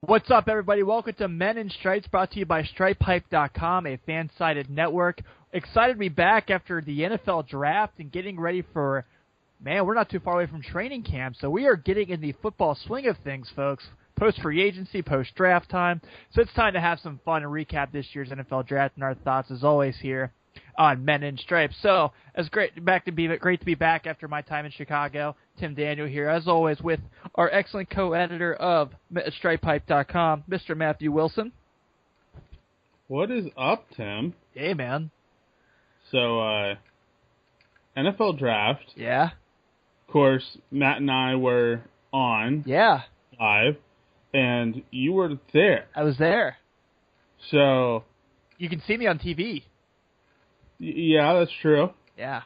What's up, everybody? Welcome to Men in Stripes, brought to you by StripeHype.com, a fan-sided network. Excited to be back after the NFL draft and getting ready for, man, we're not too far away from training camp, so we are getting in the football swing of things, folks. Post-free agency, post-draft time. So it's time to have some fun and recap this year's NFL draft and our thoughts, as always, here on Men in Stripes. So it's great to be back after my time in Chicago. Tim Daniel here, as always, with our excellent co-editor of StripeHype.com, Mr. Matthew Wilson. What is up, Tim? Hey, man. So, NFL draft. Yeah. Of course, Matt and I were on. Yeah. Live. And you were there. I was there. So. You can see me on TV. Yeah, that's true. Yeah.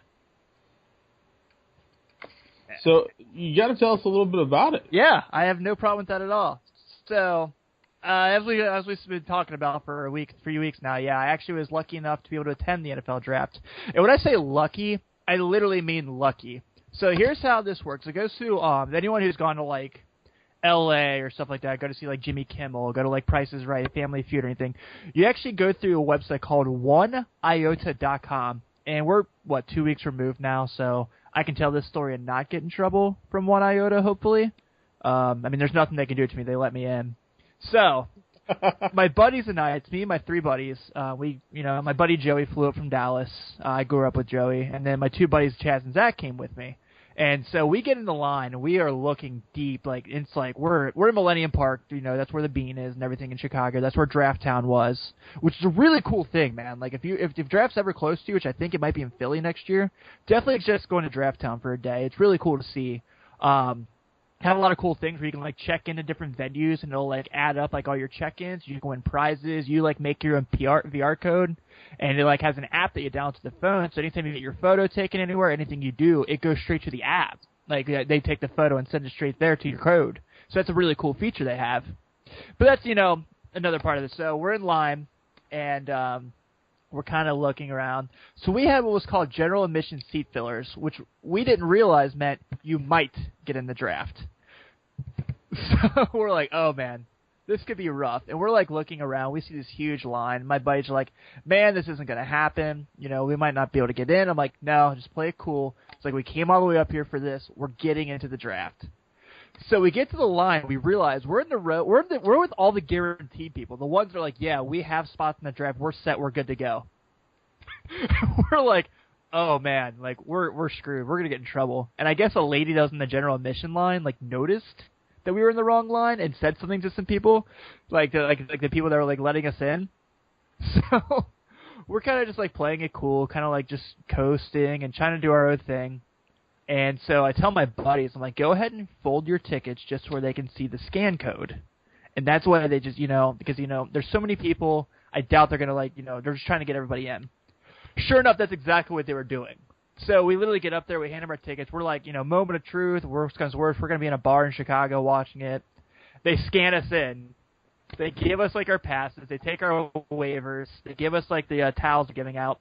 So, you got to tell us a little bit about it. Yeah, I have no problem with that at all. So, as we've been talking about for 3 weeks now, yeah, I actually was lucky enough to be able to attend the NFL draft. And when I say lucky, I literally mean lucky. So here's how this works. It goes to anyone who's gone to like LA or stuff like that, go to see like Jimmy Kimmel, go to like Price is Right, Family Feud or anything. You actually go through a website called oneiota.com, and we're 2 weeks removed now, so I can tell this story and not get in trouble from One Iota, hopefully. I mean, there's nothing they can do to me. They let me in. So, my buddies and I, it's me and my three buddies. My buddy Joey flew up from Dallas. I grew up with Joey. And then my two buddies, Chaz and Zach, came with me. And so we get in the line, and we are looking deep. Like, it's like we're in Millennium Park. You know, that's where the Bean is and everything in Chicago. That's where Draft Town was, which is a really cool thing, man. Like, if draft's ever close to you, which I think it might be in Philly next year, definitely just going to Draft Town for a day. It's really cool to see. Have a lot of cool things where you can like check into different venues and it'll like add up like all your check-ins. You can win prizes. You like make your own VR code, and it like has an app that you download to the phone. So anytime you get your photo taken anywhere, anything you do, it goes straight to the app. Like they take the photo and send it straight there to your code. So that's a really cool feature they have. But that's another part of this. So we're in line and we're kind of looking around. So we had what was called general admission seat fillers, which we didn't realize meant you might get in the draft. So we're like, oh, man, this could be rough. And we're, like, looking around. We see this huge line. My buddies are like, man, this isn't going to happen. You know, we might not be able to get in. I'm like, no, just play it cool. It's like we came all the way up here for this. We're getting into the draft. So we get to the line. We realize we're in the row. We're with all the guaranteed people. The ones that are like, yeah, we have spots in the draft. We're set. We're good to go. We're like, oh, man, like, we're screwed. We're going to get in trouble. And I guess a lady that was in the general admission line, like, noticed that we were in the wrong line and said something to some people, like the people that were, like, letting us in. So we're kind of just, like, playing it cool, kind of, like, just coasting and trying to do our own thing. And so I tell my buddies, I'm like, go ahead and fold your tickets just where they can see the scan code. And that's why they just, because, there's so many people, I doubt they're going to, like, they're just trying to get everybody in. Sure enough, that's exactly what they were doing. So we literally get up there, we hand them our tickets. We're like, moment of truth, worst comes to worst, we're going to be in a bar in Chicago watching it. They scan us in. They give us, like, our passes. They take our waivers. They give us, like, the towels they're giving out.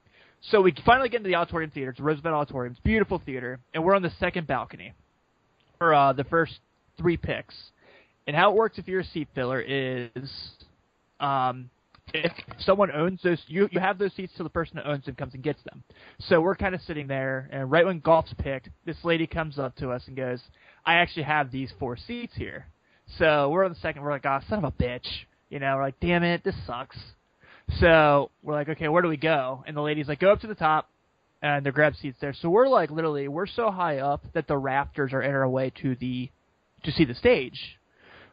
So we finally get into the auditorium theater. It's Roosevelt Auditorium. It's a beautiful theater. And we're on the second balcony for the first 3 picks. And how it works if you're a seat filler is if someone owns those, you have those seats till the person that owns them comes and gets them. So we're kind of sitting there, and right when golf's picked, this lady comes up to us and goes, I actually have these 4 seats here. So we're on the second, we're like, oh, son of a bitch. We're like, damn it, this sucks. So we're like, okay, where do we go? And the lady's like, go up to the top, and they grab seats there. So we're like, literally, we're so high up that the rafters are in our way to see the stage.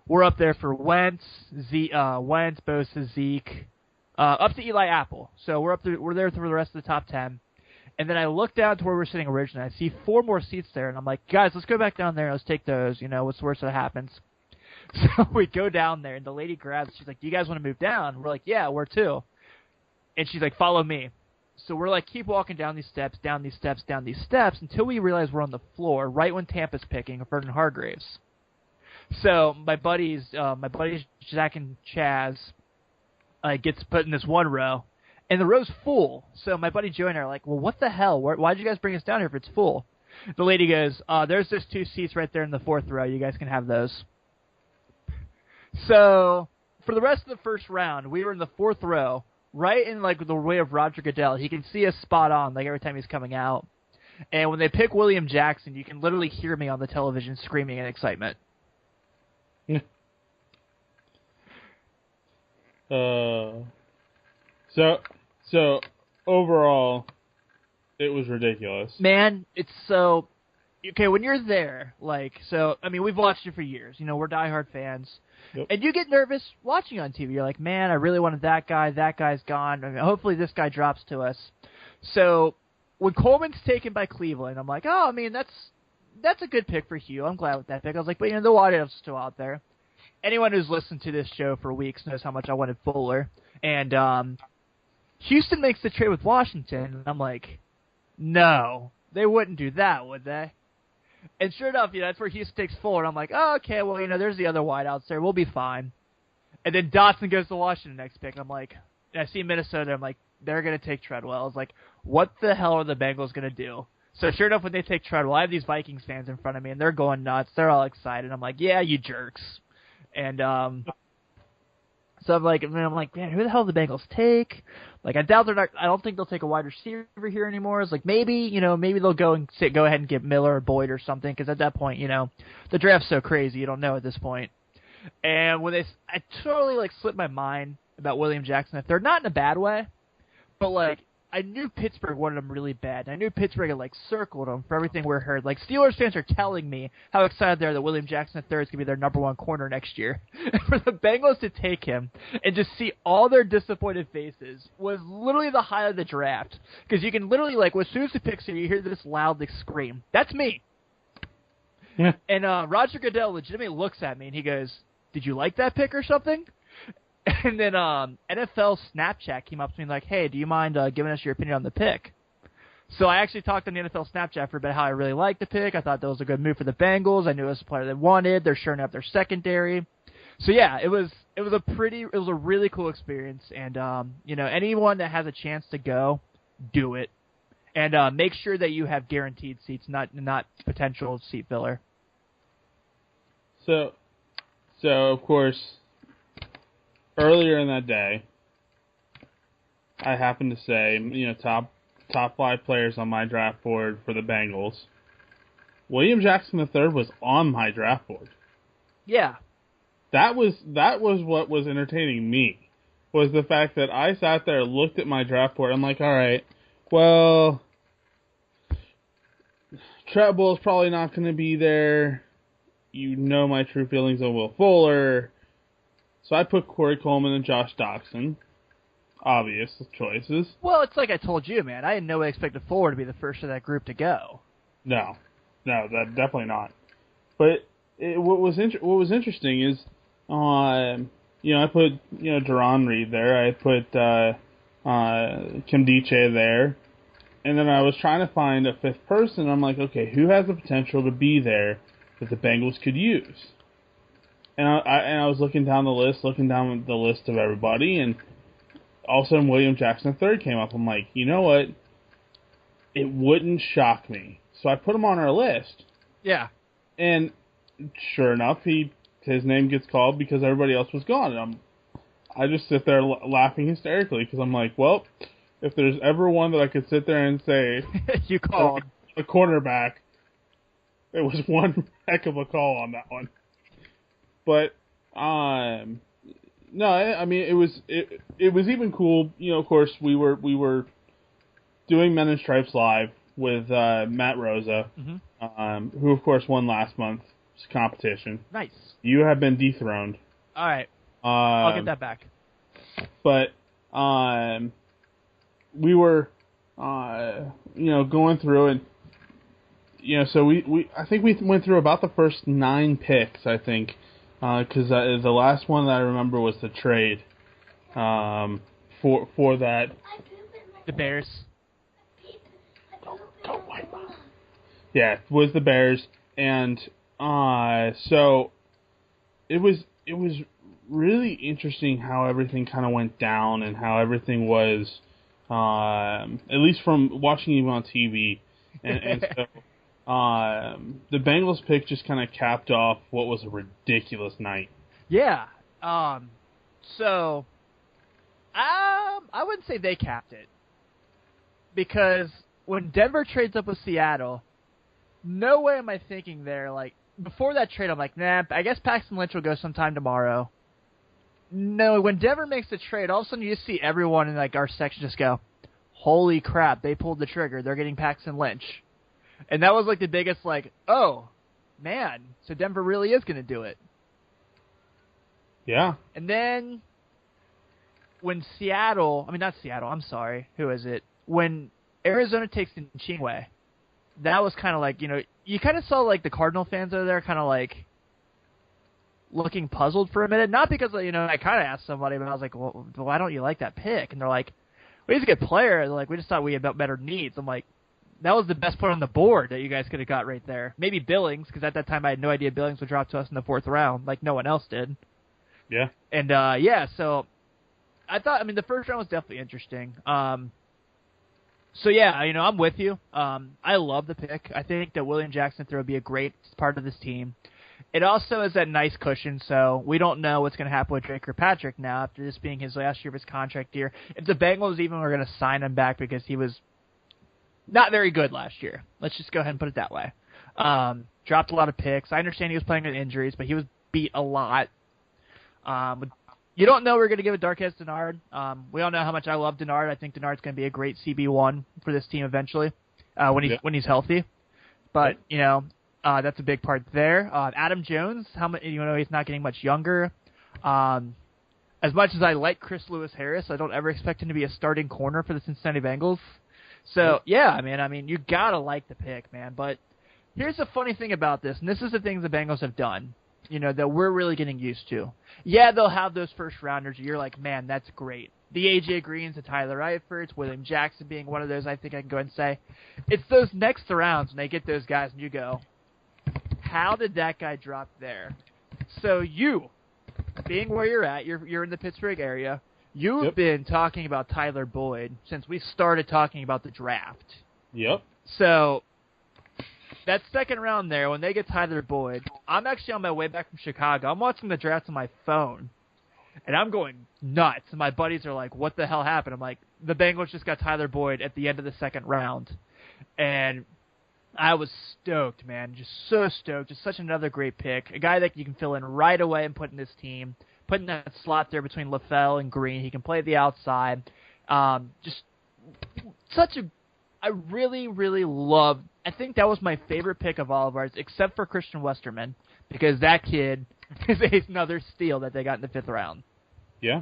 We're up there for Wentz, Bosa, Zeke, up to Eli Apple. So we're there for the rest of the top 10. And then I look down to where we're sitting originally. I see 4 more seats there, and I'm like, guys, let's go back down there. Let's take those. What's the worst that happens? So we go down there, and the lady grabs. She's like, do you guys want to move down? We're like, yeah, we're too. And she's like, follow me. So we're like, keep walking down these steps, until we realize we're on the floor right when Tampa's picking Vernon Hargreaves. So my buddies Zach and Chaz gets put in this one row, and the row's full. So my buddy Joe and I are like, well, what the hell? Why'd you guys bring us down here if it's full? The lady goes, there's just 2 seats right there in the 4th row. You guys can have those. So for the rest of the first round, we were in the fourth row, right in like the way of Roger Goodell. He can see us spot on like every time he's coming out. And when they pick William Jackson, you can literally hear me on the television screaming in excitement. So overall, it was ridiculous. Man, it's so okay when you're there. Like, so I mean, we've watched it for years. You know, we're diehard fans, and you get nervous watching on TV. You're like, man, I really wanted that guy. That guy's gone. I mean, hopefully, this guy drops to us. So when Coleman's taken by Cleveland, I'm like, oh, I mean, that's a good pick for Hugh. I'm glad with that pick. I was like, but you know, the what if's still out there. Anyone who's listened to this show for weeks knows how much I wanted Fuller. And Houston makes the trade with Washington, and I'm like, no, they wouldn't do that, would they? And sure enough, that's where Houston takes Fuller. And I'm like, oh, okay, well, there's the other wideouts there. We'll be fine. And then Dotson goes to Washington next pick. I'm like, I see Minnesota. I'm like, they're going to take Treadwell. I was like, what the hell are the Bengals going to do? So sure enough, when they take Treadwell, I have these Vikings fans in front of me, and they're going nuts. They're all excited. I'm like, yeah, you jerks. And so I'm like, man, who the hell do the Bengals take? Like, I doubt they're not. I don't think they'll take a wide receiver here anymore. It's like maybe they'll go ahead and get Miller or Boyd or something, because at that point, the draft's so crazy, you don't know at this point. And when I totally slipped my mind about William Jackson if they're not in a bad way, but I knew Pittsburgh wanted him really bad. I knew Pittsburgh had circled him for everything we're heard. Steelers fans are telling me how excited they are that William Jackson III is going to be their number one corner next year. And for the Bengals to take him and just see all their disappointed faces was literally the highlight of the draft. Because you can literally, as soon as he picks him, you hear this loudly scream. That's me. Yeah. And Roger Goodell legitimately looks at me and he goes, did you like that pick or something? And then NFL Snapchat came up to me like, hey, do you mind giving us your opinion on the pick? So I actually talked on the NFL Snapchat for a bit how I really liked the pick. I thought that was a good move for the Bengals. I knew it was a player they wanted. They're shoring up their secondary. So yeah, it was a really cool experience. And anyone that has a chance to go, do it. And make sure that you have guaranteed seats, not potential seat filler. So of course, earlier in that day, I happened to say, top 5 players on my draft board for the Bengals. William Jackson III was on my draft board. Yeah. That was what was entertaining me, was the fact that I sat there, looked at my draft board, I'm like, all right, well, Treadwell's probably not going to be there. You know my true feelings on Will Fuller. So I put Corey Coleman and Josh Doctson. Obvious choices. Well, it's like I told you, man. I had no way expected Fuller to be the first of that group to go. No, that definitely not. But what was interesting is, I put Deron Reed there. I put Kim Diche there, and then I was trying to find a fifth person. I'm like, okay, who has the potential to be there that the Bengals could use? And I was looking down the list of everybody, and all of a sudden William Jackson III came up. I'm like, you know what? It wouldn't shock me. So I put him on our list. Yeah. And sure enough, his name gets called because everybody else was gone. And I just sit there laughing hysterically because I'm like, well, if there's ever one that I could sit there and say, you called a cornerback, it was one heck of a call on that one. But no, I mean it was even cool. Of course we were doing Men in Stripes live with Matt Rosa, who of course won last month's competition. Nice. You have been dethroned. All right. I'll get that back. But we were going through and so we I think we went through about the first 9 picks, I think. Because the last one that I remember was the trade for that. The Bears. Don't wipe up. Yeah, it was the Bears, and so it was really interesting how everything kind of went down and how everything was, at least from watching even on TV, and so. The Bengals pick just kind of capped off what was a ridiculous night. Yeah, So, I wouldn't say they capped it. Because when Denver trades up with Seattle, no way am I thinking there, like, before that trade, I'm like, nah, I guess Paxton Lynch will go sometime tomorrow. No, when Denver makes the trade, all of a sudden you just see everyone in, like, our section just go, holy crap, they pulled the trigger. They're getting Paxton Lynch. And that was, like, the biggest, like, oh, man, so Denver really is going to do it. Yeah. And then when who is it? When Arizona takes Chingwei, that was kind of like, you kind of saw, like, the Cardinal fans over there kind of, like, looking puzzled for a minute. Not because, I kind of asked somebody, but I was like, well, why don't you like that pick? And they're like, well, he's a good player. They're like, we just thought we had better needs. I'm like, that was the best player on the board that you guys could have got right there. Maybe Billings, because at that time I had no idea Billings would drop to us in the 4th round, like no one else did. Yeah. And, so I thought, the first round was definitely interesting. So, yeah, I'm with you. I love the pick. I think that William Jackson would be a great part of this team. It also is that nice cushion, so we don't know what's going to happen with Drake Kirkpatrick now after this being his last year of his contract year. If the Bengals even were going to sign him back because he was not very good last year. Let's just go ahead and put it that way. Dropped a lot of picks. I understand he was playing with injuries, but he was beat a lot. You don't know we're going to give it Darqueze Dennard. We all know how much I love Dennard. I think Dennard's going to be a great CB1 for this team eventually when he's healthy. But, that's a big part there. Adam Jones, he's not getting much younger. As much as I like Chris Lewis-Harris, I don't ever expect him to be a starting corner for the Cincinnati Bengals. So, yeah, you got to like the pick, man. But here's the funny thing about this, and this is the things the Bengals have done, that we're really getting used to. Yeah, they'll have those first-rounders. You're like, man, that's great. The A.J. Greens, the Tyler Eiferts, William Jackson being one of those, I think I can go ahead and say. It's those next rounds when they get those guys, and you go, how did that guy drop there? So you, being where you're at, you're in the Pittsburgh area, you've been talking about Tyler Boyd since we started talking about the draft. Yep. So that second round there, when they get Tyler Boyd, I'm actually on my way back from Chicago. I'm watching the draft on my phone, and I'm going nuts. And my buddies are like, what the hell happened? I'm like, the Bengals just got Tyler Boyd at the end of the second round. And I was stoked, man. Just so stoked. Just such another great pick. A guy that you can fill in right away and put in this team. Put in that slot there between LaFell and Green. He can play the outside. Just such a... I really, really love... I think that was my favorite pick of all of ours, except for Christian Westerman, because that kid is another steal that they got in the 5th round. Yeah.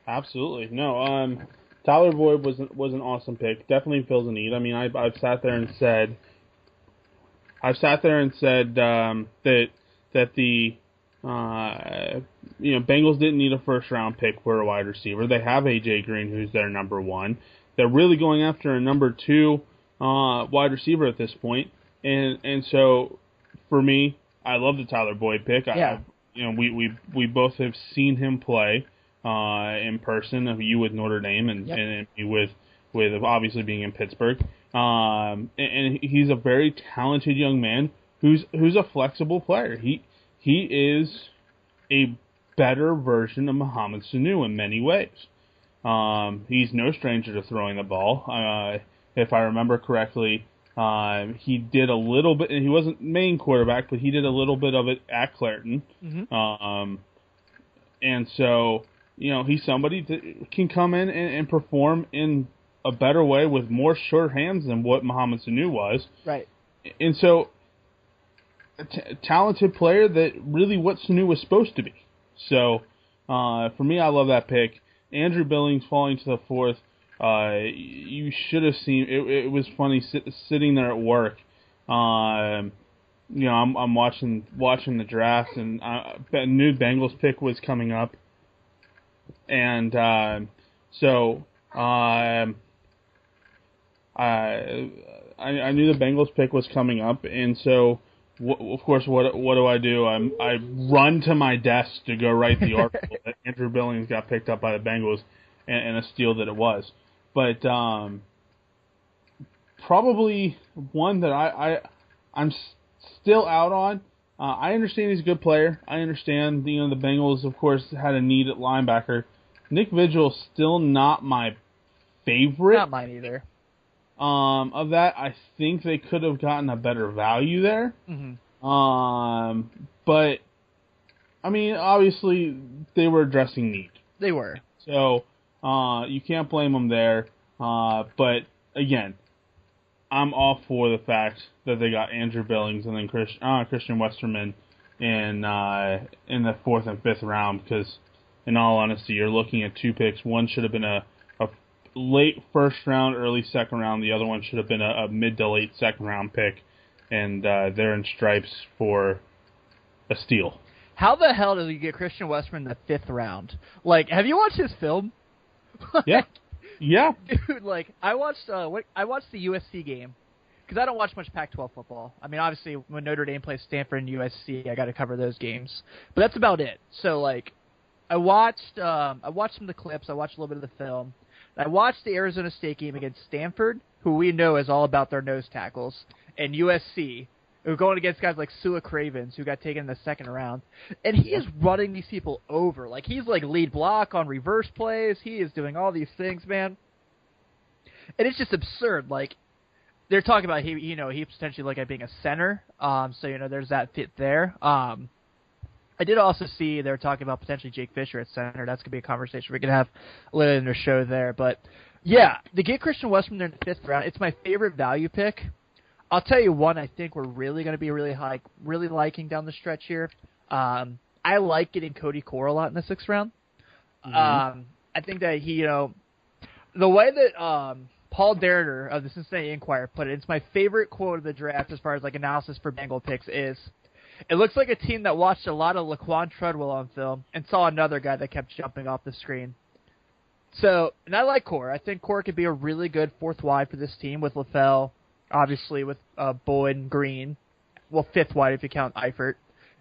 Absolutely. No, Tyler Boyd was an awesome pick. Definitely fills a need. I've sat there and said that the Bengals didn't need a first round pick for a wide receiver. They have AJ Green, who's their number 1. They're really going after a number 2 wide receiver at this point, and so for me, I love the Tyler Boyd pick. Yeah. We both have seen him play in person. You with Notre Dame and me with obviously being in Pittsburgh. And he's a very talented young man who's a flexible player. He is a better version of Mohamed Sanu in many ways. He's no stranger to throwing the ball. If I remember correctly, he did a little bit, and he wasn't main quarterback, but he did a little bit of it at Clairton. Mm-hmm. And so, he's somebody that can come in and perform in a better way with more sure hands than what Mohamed Sanu was. Right. And so, a talented player that really what Sanu was supposed to be. So, for me, I love that pick. Andrew Billings falling to the 4th. You should have seen it was funny sitting there at work. I'm watching the draft, and a new Bengals pick was coming up, and so I knew the Bengals pick was coming up, and so of course what do? I run to my desk to go write the article that Andrew Billings got picked up by the Bengals, and a steal that it was. But probably one that I'm still out on. I understand he's a good player. I understand, the Bengals, of course, had a need at linebacker. Nick Vigil's still not my favorite. Not mine either. Of that, I think they could have gotten a better value there. Mm-hmm. But, I mean, obviously, they were addressing need. They were. So, you can't blame them there. But, again, I'm all for the fact that they got Andrew Billings and then Christian Westerman in the 4th and 5th round, because, in all honesty, you're looking at 2 picks. One should have been a late 1st round, early 2nd round. The other one should have been a mid to late 2nd round pick, and they're in stripes for a steal. How the hell did you get Christian Westerman in the 5th round? Like, have you watched his film? Yeah. Yeah. Dude, like, I watched the USC game, because I don't watch much Pac-12 football. I mean, obviously, when Notre Dame plays Stanford and USC, I got to cover those games. But that's about it. So, like, I watched some of the clips. I watched a little bit of the film. I watched the Arizona State game against Stanford, who we know is all about their nose tackles, and USC, who are going against guys like Sua Cravens, who got taken in the 2nd round. And he is running these people over. Like, he's like lead block on reverse plays. He is doing all these things, man. And it's just absurd. Like, they're talking about he potentially look at being a center. So, there's that fit there. I did also see they were talking about potentially Jake Fisher at center. That's going to be a conversation we can have later in the show there. But, yeah, to get Christian Westman there in the 5th round, it's my favorite value pick. I'll tell you one I think we're really going to be really liking down the stretch here. I like getting Cody Core a lot in the 6th round. Mm-hmm. I think that he, the way that Paul Derriter of the Cincinnati Enquirer put it, it's my favorite quote of the draft as far as like analysis for Bengal picks is, it looks like a team that watched a lot of Laquan Treadwell on film and saw another guy that kept jumping off the screen. So, and I like Core. I think Core could be a really good 4th wide for this team with LaFell, obviously with Boyd and Green. Well, 5th wide if you count Eifert.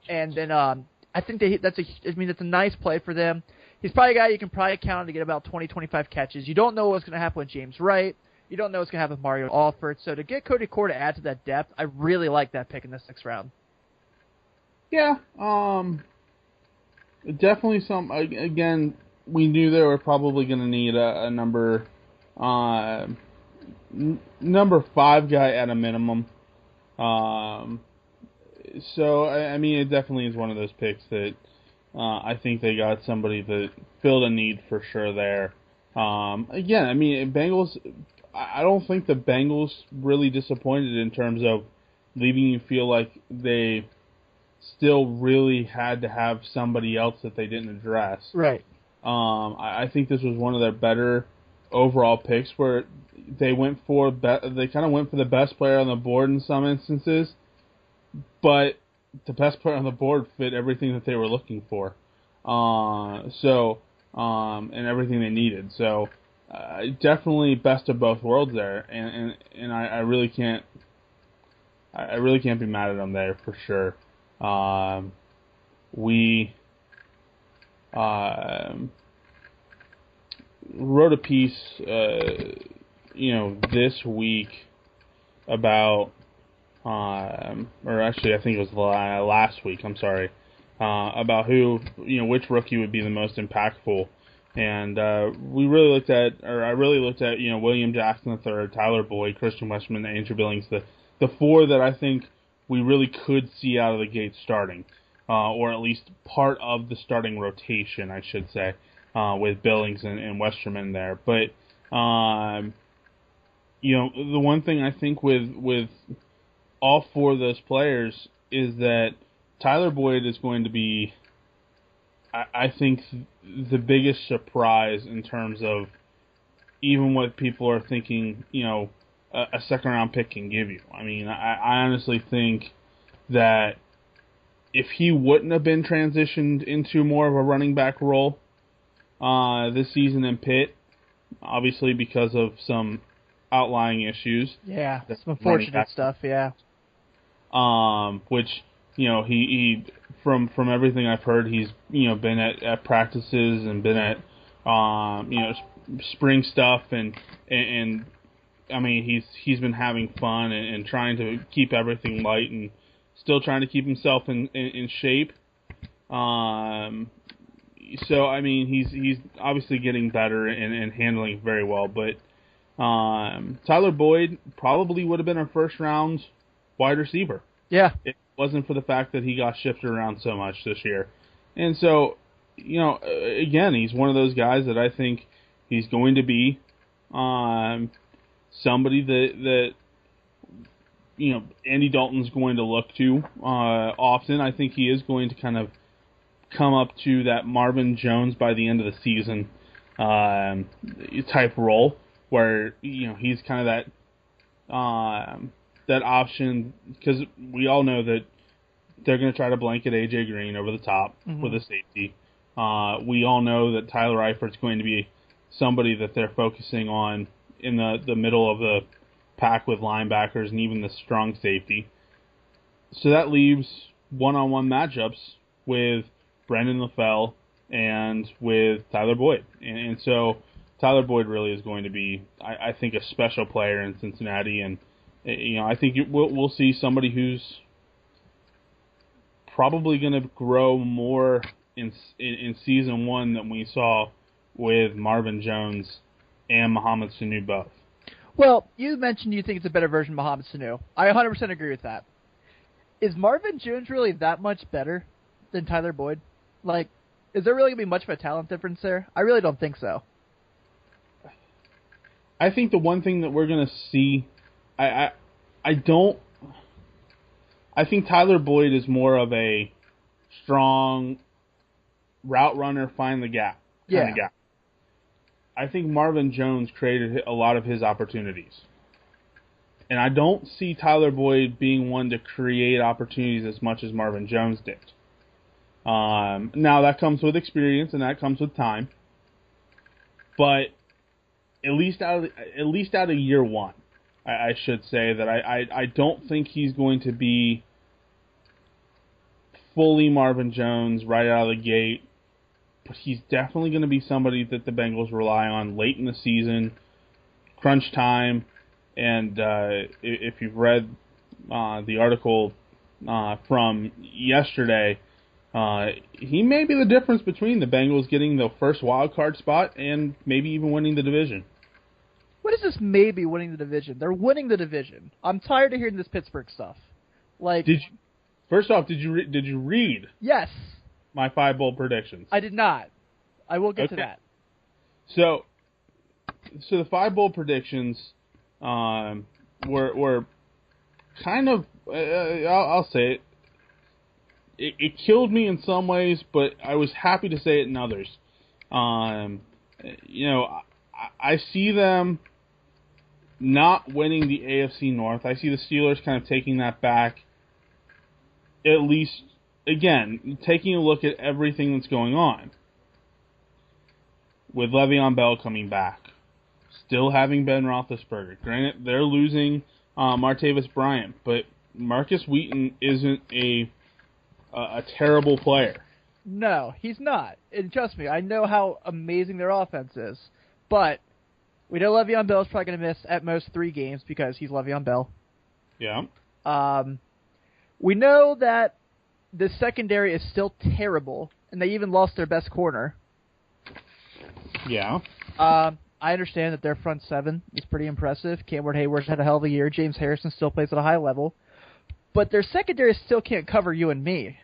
And then I think that's a nice play for them. He's probably a guy you can probably count on to get about 20, 25 catches. You don't know what's going to happen with James Wright. You don't know what's going to happen with Mario Alford. So to get Cody Core to add to that depth, I really like that pick in the 6th round. Yeah, definitely some. Again, we knew they were probably going to need a number 5 guy at a minimum. So I mean, it definitely is one of those picks that I think they got somebody that filled a need for sure there. Again, I mean, Bengals. I don't think the Bengals really disappointed in terms of leaving you feel like they still really had to have somebody else that they didn't address. Right. I think this was one of their better overall picks where they went for they kind of went for the best player on the board in some instances, but the best player on the board fit everything that they were looking for. And everything they needed. So definitely best of both worlds there, and I really can't be mad at them there for sure. We wrote a piece, this week about, or actually I think it was last week. I'm sorry, about which rookie would be the most impactful, and I really looked at, William Jackson III, Tyler Boyd, Christian Westman, and Andrew Billings, the 4 that I think we really could see out of the gate starting, or at least part of the starting rotation, I should say, with Billings and Westerman there. But, the one thing I think with all 4 of those players is that Tyler Boyd is going to be, I think, the biggest surprise in terms of even what people are thinking, a second-round pick can give you. I mean, I honestly think that if he wouldn't have been transitioned into more of a running back role this season in Pitt, obviously because of some outlying issues. Yeah, some unfortunate stuff, yeah. Which, he from everything I've heard, he's, been at practices and been at, spring stuff and I mean, he's been having fun and trying to keep everything light and still trying to keep himself in shape. So I mean, he's obviously getting better and handling it very well. But Tyler Boyd probably would have been our first round wide receiver. Yeah. It wasn't for the fact that he got shifted around so much this year. And so, again, he's one of those guys that I think he's going to be somebody that Andy Dalton's going to look to often. I think he is going to kind of come up to that Marvin Jones by the end of the season type role, where he's kind of that option, because we all know that they're going to try to blanket A.J. Green over the top with a safety. We all know that Tyler Eifert's going to be somebody that they're focusing on in the middle of the pack with linebackers and even the strong safety. So that leaves one-on-one matchups with Brendan LaFell and with Tyler Boyd. And so Tyler Boyd really is going to be, I think, a special player in Cincinnati. And I think we'll see somebody who's probably going to grow more in season one than we saw with Marvin Jones and Mohamed Sanu both. Well, you mentioned you think it's a better version of Mohamed Sanu. I 100% agree with that. Is Marvin Jones really that much better than Tyler Boyd? Like, is there really going to be much of a talent difference there? I really don't think so. I think the one thing that we're going to see, I think Tyler Boyd is more of a strong route runner, find the gap kind of guy. I think Marvin Jones created a lot of his opportunities. And I don't see Tyler Boyd being one to create opportunities as much as Marvin Jones did. Now, that comes with experience and that comes with time. But at least out of year one, I should say that I don't think he's going to be fully Marvin Jones right out of the gate. But he's definitely going to be somebody that the Bengals rely on late in the season, crunch time. And if you've read the article from yesterday, he may be the difference between the Bengals getting the first wild card spot and maybe even winning the division. What is this maybe winning the division? They're winning the division. I'm tired of hearing this Pittsburgh stuff. Like, first off, did you read? Yes. My 5 bold predictions. I did not. I will get to that. So the 5 bold predictions were kind of, I'll say it. It killed me in some ways, but I was happy to say it in others. I see them not winning the AFC North. I see the Steelers kind of taking that back, at least, again, taking a look at everything that's going on. With Le'Veon Bell coming back, still having Ben Roethlisberger. Granted, they're losing Martavis Bryant, but Marcus Wheaton isn't a terrible player. No, he's not. And trust me, I know how amazing their offense is. But we know Le'Veon Bell is probably going to miss at most 3 games because he's Le'Veon Bell. Yeah. We know that the secondary is still terrible, and they even lost their best corner. Yeah. I understand that their front 7 is pretty impressive. Cameron Hayward's had a hell of a year. James Harrison still plays at a high level. But their secondary still can't cover you and me.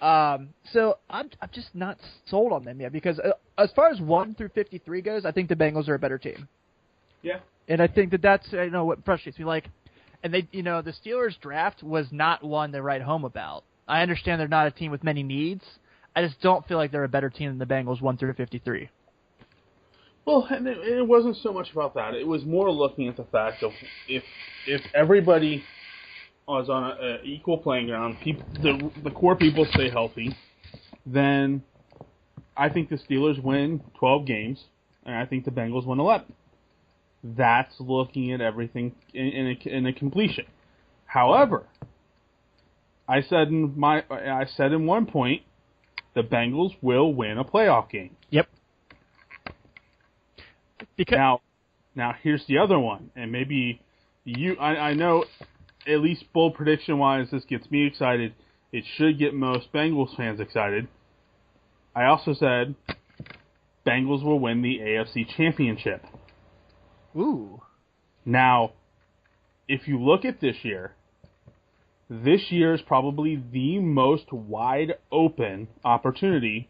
So I'm just not sold on them yet because as far as 1 through 53 goes, I think the Bengals are a better team. Yeah. And I think that's what frustrates me. Like, and they the Steelers draft was not one to write home about. I understand they're not a team with many needs. I just don't feel like they're a better team than the Bengals 1 through 53. Well, and it wasn't so much about that. It was more looking at the fact of if everybody was on an equal playing ground, the core people stay healthy, then I think the Steelers win 12 games, and I think the Bengals win 11. That's looking at everything in a completion. However, I said in one point, the Bengals will win a playoff game. Yep. Now here's the other one, and maybe I know at least bold prediction-wise, this gets me excited. It should get most Bengals fans excited. I also said Bengals will win the AFC Championship. Ooh. Now, if you look at this year is probably the most wide open opportunity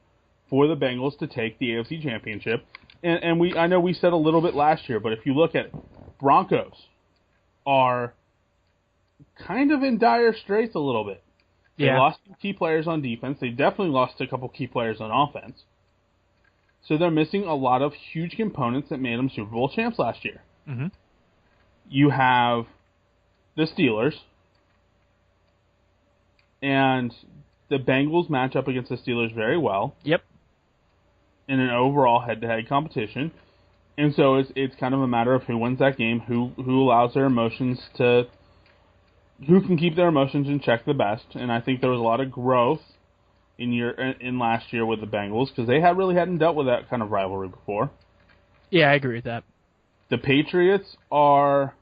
for the Bengals to take the AFC Championship. And I know we said a little bit last year, but if you look at it, Broncos are kind of in dire straits a little bit. They lost some key players on defense. They definitely lost a couple key players on offense. So they're missing a lot of huge components that made them Super Bowl champs last year. Mm-hmm. You have the Steelers, and the Bengals match up against the Steelers very well. Yep. In an overall head-to-head competition. And so it's kind of a matter of who wins that game, who allows their emotions to... who can keep their emotions in check the best. And I think there was a lot of growth in last year with the Bengals because they really hadn't dealt with that kind of rivalry before. Yeah, I agree with that. The Patriots are,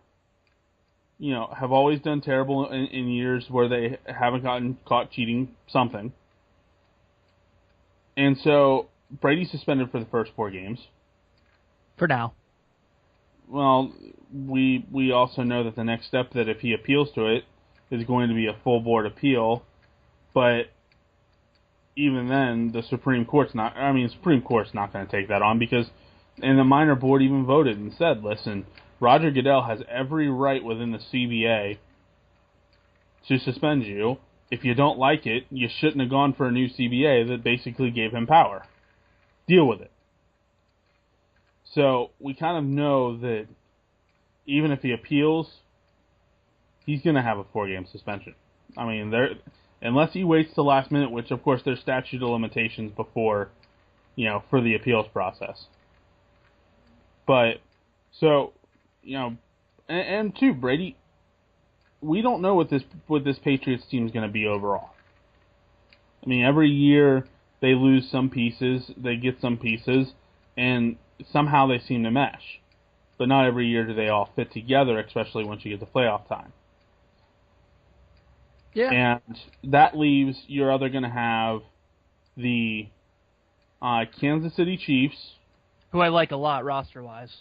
have always done terrible in years where they haven't gotten caught cheating something. And so Brady's suspended for the first 4 games. For now. Well, we also know that the next step, that if he appeals to it, is going to be a full board appeal. But even then, the Supreme Court's not going to take that on and the minor board even voted and said, listen, Roger Goodell has every right within the CBA to suspend you. If you don't like it, you shouldn't have gone for a new CBA that basically gave him power. Deal with it. So we kind of know that even if he appeals, he's going to have a 4-game suspension. I mean, unless he waits till last minute, which of course there's statute of limitations before, for the appeals process. But so, and too, Brady, we don't know what this Patriots team is going to be overall. I mean, every year they lose some pieces, they get some pieces, and somehow they seem to mesh. But not every year do they all fit together, especially once you get to playoff time. Yeah. And that leaves you're either going to have the Kansas City Chiefs, who I like a lot roster-wise.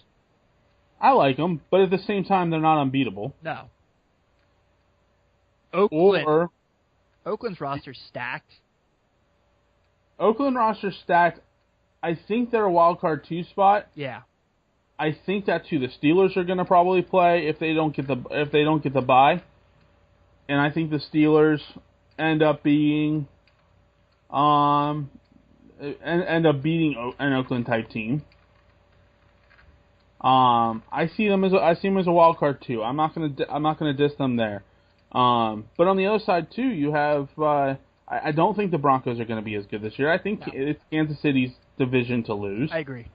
I like them, but at the same time, they're not unbeatable. No. Oakland's roster's stacked. Oakland roster's stacked. I think they're a wild card 2 spot. Yeah. I think that's who the Steelers are going to probably play if they don't get the bye. And I think the Steelers end up beating an Oakland type team. I see them as a wild card too. I'm not gonna diss them there. But on the other side too, you have I don't think the Broncos are going to be as good this year. I think it's Kansas City's division to lose. I agree.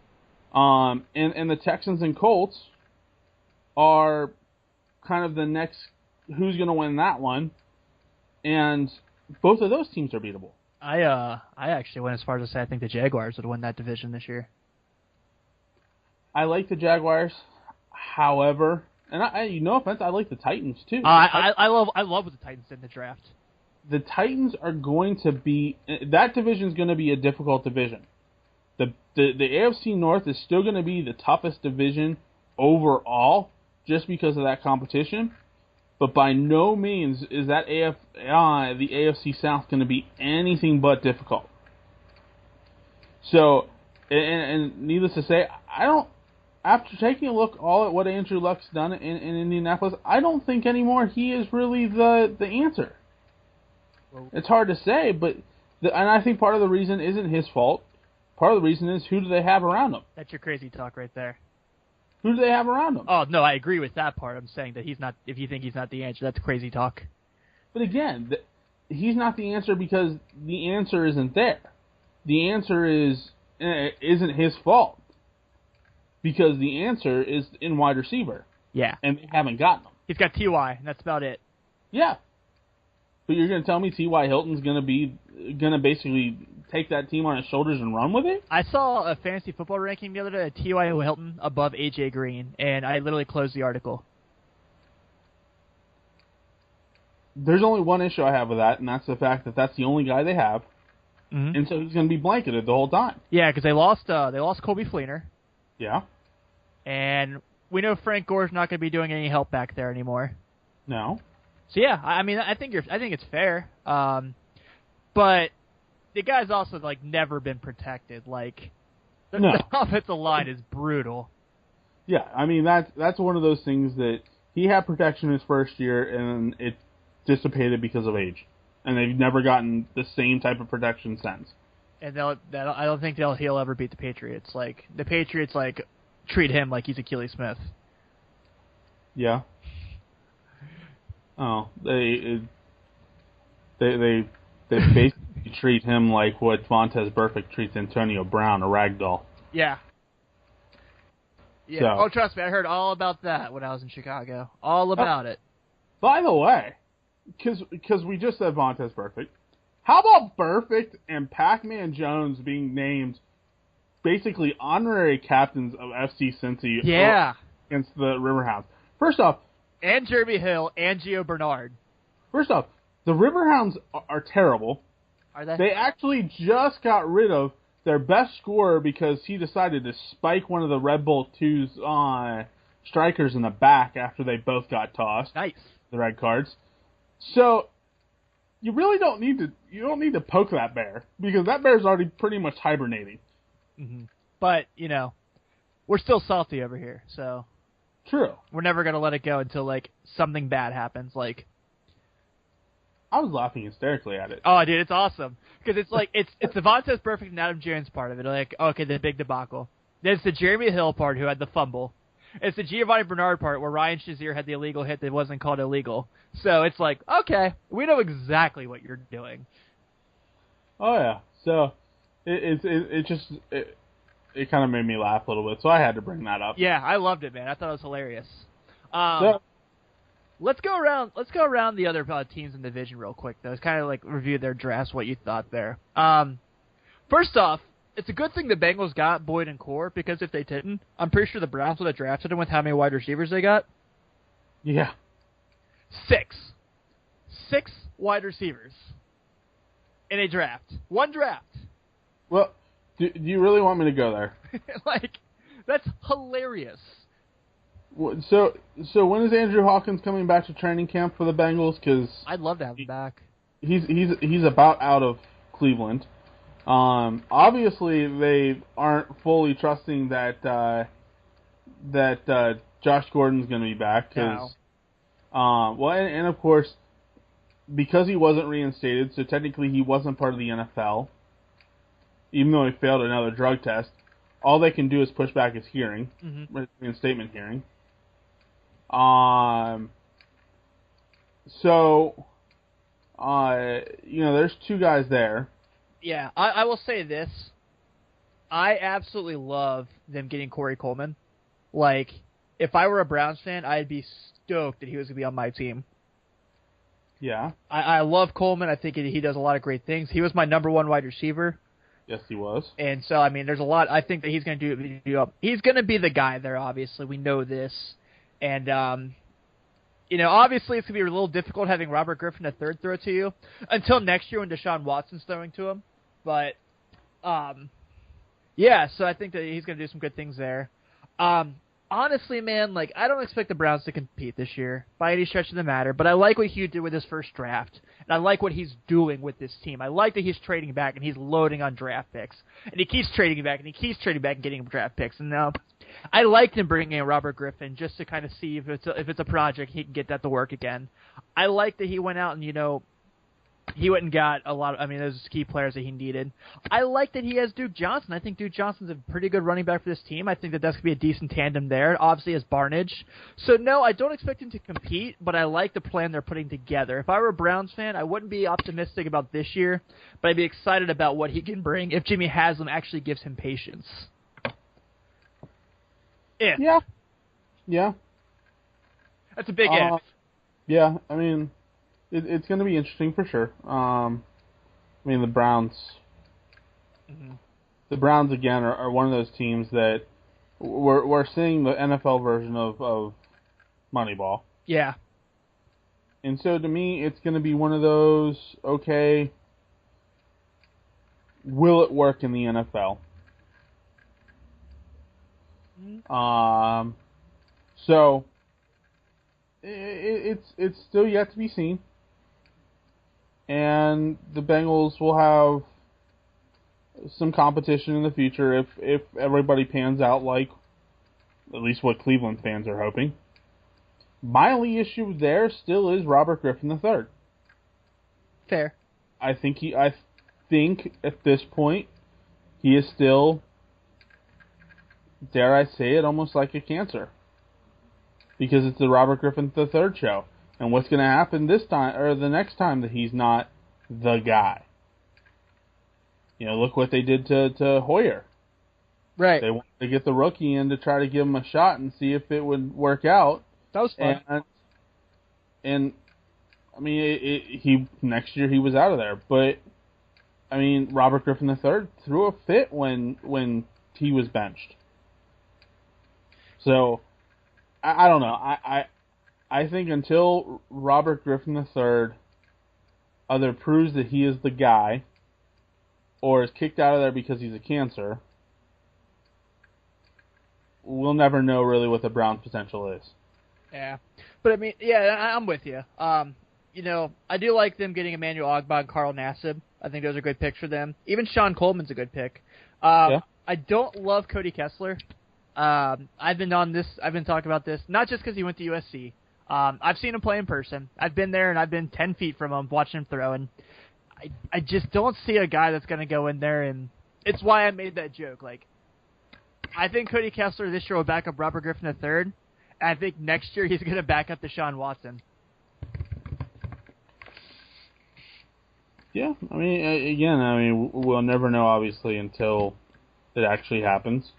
And the Texans and Colts are kind of the next who's going to win that one. And both of those teams are beatable. I actually went as far as to say I think the Jaguars would win that division this year. I like the Jaguars. However, and no offense, I like the Titans too. I love what the Titans did in the draft. The Titans are going to be that division is going to be a difficult division. The AFC North is still going to be the toughest division overall, just because of that competition. But by no means is that the AFC South going to be anything but difficult. So, and needless to say, I don't. After taking a look all at what Andrew Luck's done in Indianapolis, I don't think anymore he is really the answer. Well, it's hard to say, but and I think part of the reason isn't his fault. Part of the reason is who do they have around him? That's your crazy talk right there. Who do they have around him? Oh no, I agree with that part. I'm saying that he's not. If you think he's not the answer, that's crazy talk. But again, he's not the answer because the answer isn't there. The answer isn't his fault. Because the answer is in wide receiver. Yeah. And they haven't gotten him. He's got T.Y., and that's about it. Yeah. But you're going to tell me T.Y. Hilton's going to basically take that team on his shoulders and run with it? I saw a fantasy football ranking the other day, T.Y. Hilton above A.J. Green, and I literally closed the article. there's only one issue I have with that, and that's the fact that that's the only guy they have, Mm-hmm. and so he's going to be blanketed the whole time. Yeah, because they lost Colby Fleener. Yeah. And we know Frank Gore's not going to be doing any help back there anymore. No. So yeah, I mean, I think it's fair. But the guy's also like never been protected. Like the offensive line is brutal. Yeah, I mean that's one of those things that he had protection his first year and it dissipated because of age, and they've never gotten the same type of protection since. And I don't think he'll ever beat the Patriots. Like the Patriots treat him like he's Achilles Smith. Yeah. Oh, they basically treat him like what Vontaze Burfict treats Antonio Brown, a ragdoll. Yeah. Yeah. So, oh, trust me, I heard all about that when I was in Chicago. All about it. By the way, because we just said Vontaze Burfict, how about Burfict and Pac-Man Jones being named basically honorary captains of FC Cincy against the Riverhounds? First off, and Jeremy Hill and Gio Bernard. First off, the Riverhounds are terrible. Are they? They actually just got rid of their best scorer because he decided to spike one of the Red Bull 2's strikers in the back after they both got tossed. Nice. The red cards. So you really don't need to poke that bear because that bear's already pretty much hibernating. Mm-hmm. But we're still salty over here, so true. We're never gonna let it go until something bad happens. I was laughing hysterically at it. Oh, dude, it's awesome because it's the Vontaze Burfict and Adam Jones part of it. Okay, the big debacle. Then it's the Jeremy Hill part who had the fumble. It's the Giovanni Bernard part where Ryan Shazier had the illegal hit that wasn't called illegal. So it's okay, we know exactly what you're doing. Oh yeah, so it kind of made me laugh a little bit, so I had to bring that up. Yeah, I loved it, man. I thought it was hilarious. Let's go around the other teams in the division real quick, though. It's kind of review their drafts, what you thought there. First off, it's a good thing the Bengals got Boyd and Core, because if they didn't, I'm pretty sure the Browns would have drafted him with how many wide receivers they got. Yeah. 6 wide receivers in a draft. One draft. Well, do you really want me to go there? That's hilarious. So when is Andrew Hawkins coming back to training camp for the Bengals? Because I'd love to have him back. He's about out of Cleveland. Obviously they aren't fully trusting that Josh Gordon's going to be back. Cause, no. And of course, because he wasn't reinstated, so technically he wasn't part of the NFL. Even though he failed another drug test, all they can do is push back his hearing, reinstatement hearing. There's 2 guys there. Yeah, I will say this. I absolutely love them getting Corey Coleman. If I were a Browns fan, I'd be stoked that he was going to be on my team. Yeah. I love Coleman. I think he does a lot of great things. He was my number 1 wide receiver. Yes, he was. And so, I mean, there's a lot. I think that he's going to do. He's going to be the guy there, obviously. We know this. And, obviously it's going to be a little difficult having Robert Griffin III throw to you until next year when Deshaun Watson's throwing to him. But, yeah, so I think that he's going to do some good things there. Honestly, man, I don't expect the Browns to compete this year by any stretch of the matter, but I like what Hugh did with his first draft, and I like what he's doing with this team. I like that he's trading back, and he's loading on draft picks, and he keeps trading back, and he keeps trading back and getting draft picks, and now I liked him bringing in Robert Griffin just to kind of see if it's a project, he can get that to work again. I like that he went out and, he went and got those key players that he needed. I like that he has Duke Johnson. I think Duke Johnson's a pretty good running back for this team. I think that's going to be a decent tandem there. Obviously, as Barnage. So, no, I don't expect him to compete, but I like the plan they're putting together. If I were a Browns fan, I wouldn't be optimistic about this year, but I'd be excited about what he can bring if Jimmy Haslam actually gives him patience. Yeah. That's a big if. Yeah, I mean, it's going to be interesting for sure. The Browns. Mm-hmm. The Browns again are one of those teams that we're seeing the NFL version of Moneyball. Yeah. And so to me, it's going to be one of those, okay, will it work in the NFL? So it's still yet to be seen. And the Bengals will have some competition in the future if everybody pans out like at least what Cleveland fans are hoping. My only issue there still is Robert Griffin III. Fair. I think at this point he is still, dare I say it, almost like a cancer. Because it's the Robert Griffin III show. And what's going to happen this time, or the next time that he's not the guy? You know, look what they did to Hoyer. Right. They wanted to get the rookie in to try to give him a shot and see if it would work out. That was fun. And I mean, he next year he was out of there. But I mean, Robert Griffin III threw a fit when he was benched. So I don't know. I think until Robert Griffin III either proves that he is the guy or is kicked out of there because he's a cancer, we'll never know really what the Browns' potential is. Yeah. But, I mean, yeah, I'm with you. You know, I do like them getting Emmanuel Ogbah and Carl Nassib. I think those are good picks for them. Even Sean Coleman's a good pick. Yeah. I don't love Cody Kessler. I've been talking about this, not just because he went to USC. I've seen him play in person. I've been there, and I've been 10 feet from him watching him throw, and I just don't see a guy that's going to go in there, and it's why I made that joke. Like, I think Cody Kessler this year will back up Robert Griffin III, and I think next year he's going to back up Deshaun Watson. Yeah, I mean, we'll never know, obviously, until it actually happens.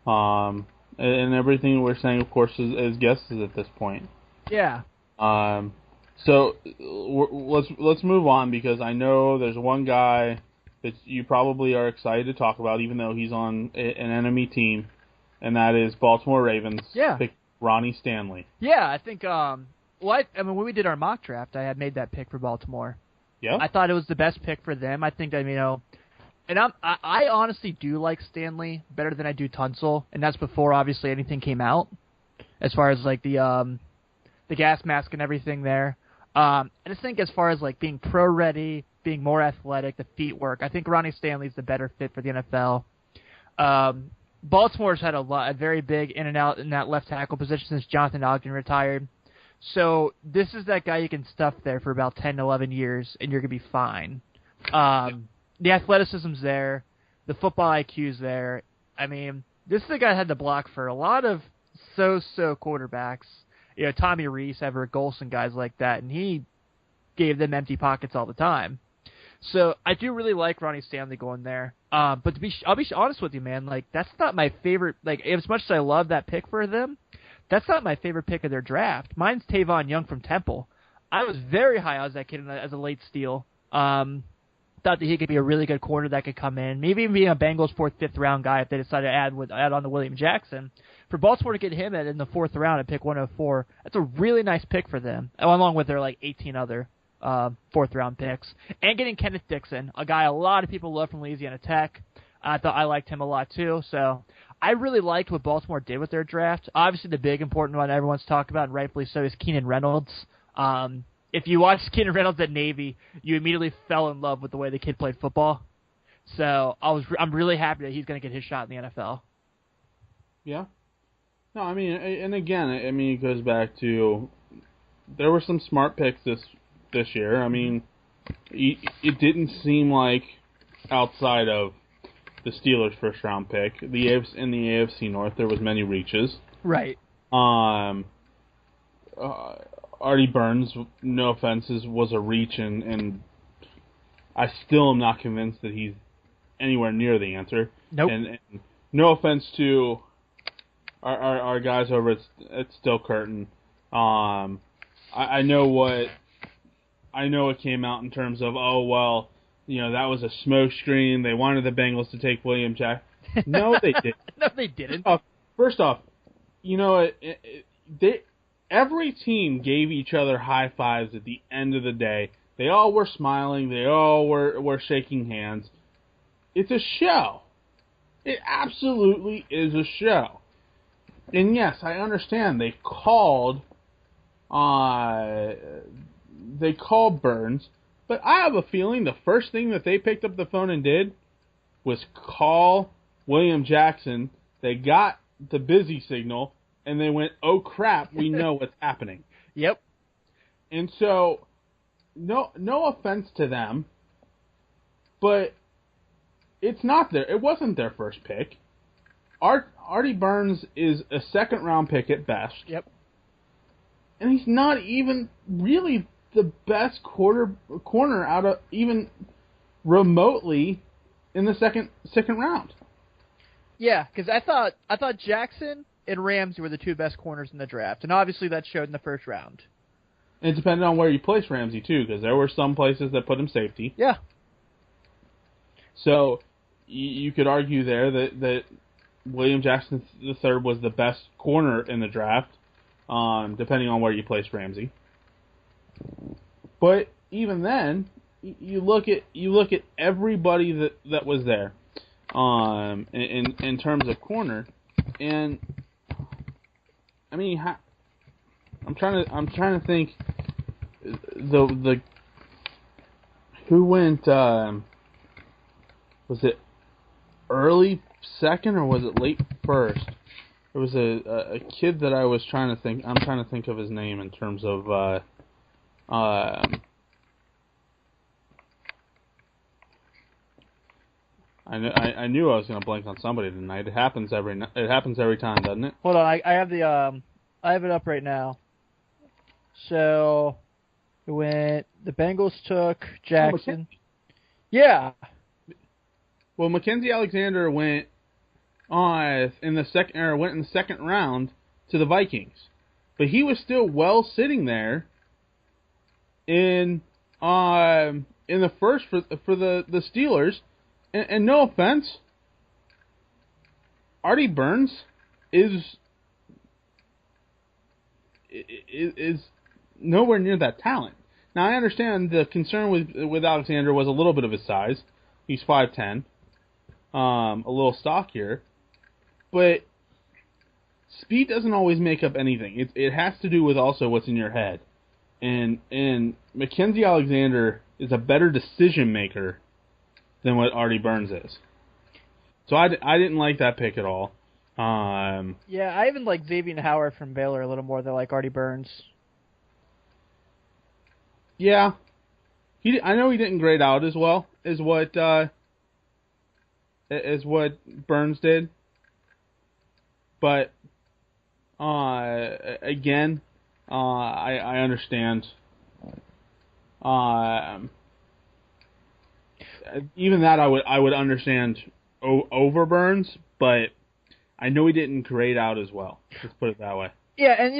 And everything we're saying, of course, is guesses at this point. Yeah. So let's move on, because I know there's one guy that you probably are excited to talk about, even though he's on an enemy team, and that is Baltimore Ravens. Yeah. Pick Ronnie Stanley. Yeah, I think. When we did our mock draft, I had made that pick for Baltimore. Yeah. I thought it was the best pick for them. I think that, you know, and I honestly do like Stanley better than I do Tunsil, and that's before obviously anything came out, as far as like the gas mask and everything there. I just think as far as like being pro ready, being more athletic, the feet work, I think Ronnie Stanley's the better fit for the NFL. Baltimore's had a very big in and out in that left tackle position since Jonathan Ogden retired. So this is that guy you can stuff there for about 10, 11 years, and you're going to be fine. The athleticism's there. The football IQ's there. I mean, this is the guy that had to block for a lot of so-so quarterbacks. You know, Tommy Reese, Everett Golson, guys like that, and he gave them empty pockets all the time. So I do really like Ronnie Stanley going there. But I'll be honest with you, man. Like, that's not my favorite. Like, as much as I love that pick for them, that's not my favorite pick of their draft. Mine's Tavon Young from Temple. I was very high on that kid as a late steal. Thought that he could be a really good corner that could come in. Maybe even being a Bengals 4th, 5th round guy if they decide to add on to William Jackson. For Baltimore to get him in the 4th round and pick 104, that's a really nice pick for them, along with their like 18 other 4th round picks. And getting Kenneth Dixon, a guy a lot of people love from Louisiana Tech. I thought I liked him a lot too. So I really liked what Baltimore did with their draft. Obviously, the big important one everyone's talking about, and rightfully so, is Keenan Reynolds. If you watched Keenan Reynolds at Navy, you immediately fell in love with the way the kid played football. So I'm really happy that he's going to get his shot in the NFL. Yeah. No, I mean, and again, I mean, it goes back to there were some smart picks this year. I mean, it didn't seem like outside of the Steelers' first round pick, in the AFC North, there was many reaches. Right. Artie Burns, no offenses, was a reach, and I still am not convinced that he's anywhere near the answer. Nope. And no offense to our guys over at Still Curtain. I know what came out in terms of, oh, well, you know, that was a smoke screen. They wanted the Bengals to take William Jack. No, they didn't. No, they didn't. First off, you know, every team gave each other high fives at the end of the day. They all were smiling. They all were shaking hands. It's a show. It absolutely is a show. And yes, I understand they called Burns, but I have a feeling the first thing that they picked up the phone and did was call William Jackson. They got the busy signal, and they went, oh crap, we know what's happening. Yep. And so, no offense to them, but it wasn't their first pick. Artie Burns is a second-round pick at best. Yep. And he's not even really the best corner out of even remotely in the second round. Yeah, because I thought Jackson and Ramsey were the two best corners in the draft, and obviously that showed in the first round. And it depended on where you place Ramsey too, because there were some places that put him safety. Yeah. So you could argue there that William Jackson III was the best corner in the draft, depending on where you place Ramsey. But even then, you look at everybody that was there, in terms of corner, and I mean, I'm trying to think the who went, was it early second or was it late first? There was a kid that I was trying to think. I'm trying to think of his name in terms of I knew I was going to blank on somebody tonight. It happens every time, doesn't it? Hold on, I have it up right now. So the Bengals took Jackson. Yeah. Well, Mackenzie Alexander went in the second round to the Vikings, but he was still well sitting there in the first for the Steelers. And no offense, Artie Burns is nowhere near that talent. Now I understand the concern with Alexander was a little bit of his size. He's 5'10", a little stockier, but speed doesn't always make up anything. It has to do with also what's in your head. And Mackenzie Alexander is a better decision maker than what Artie Burns is. So I didn't like that pick at all. Yeah, I even like Xavier Howard from Baylor a little more than like Artie Burns. Yeah, I know he didn't grade out as well as what Burns did, but again, I understand. Even that I would understand over Burns, but I know he didn't grade out as well. Let's put it that way. Yeah, and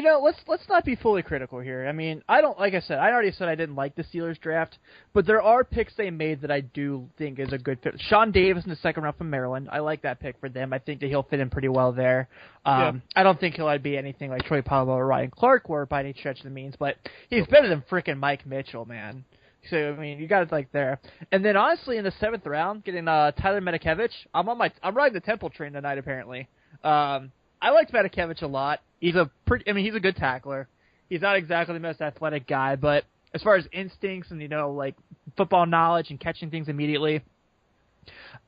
let's not be fully critical here. I mean, I already said I didn't like the Steelers draft, but there are picks they made that I do think is a good fit. Sean Davis in the second round from Maryland, I like that pick for them. I think that he'll fit in pretty well there. I don't think he'll be anything like Troy Polamalu or Ryan Clark were by any stretch of the means, but he's better than freaking Mike Mitchell, man. So, I mean, you got it like there. And then, honestly, in the seventh round, getting Tyler Matakevich, I'm riding the Temple train tonight, apparently. I liked Matakevich a lot. He's a good tackler. He's not exactly the most athletic guy, but as far as instincts and, like football knowledge and catching things immediately,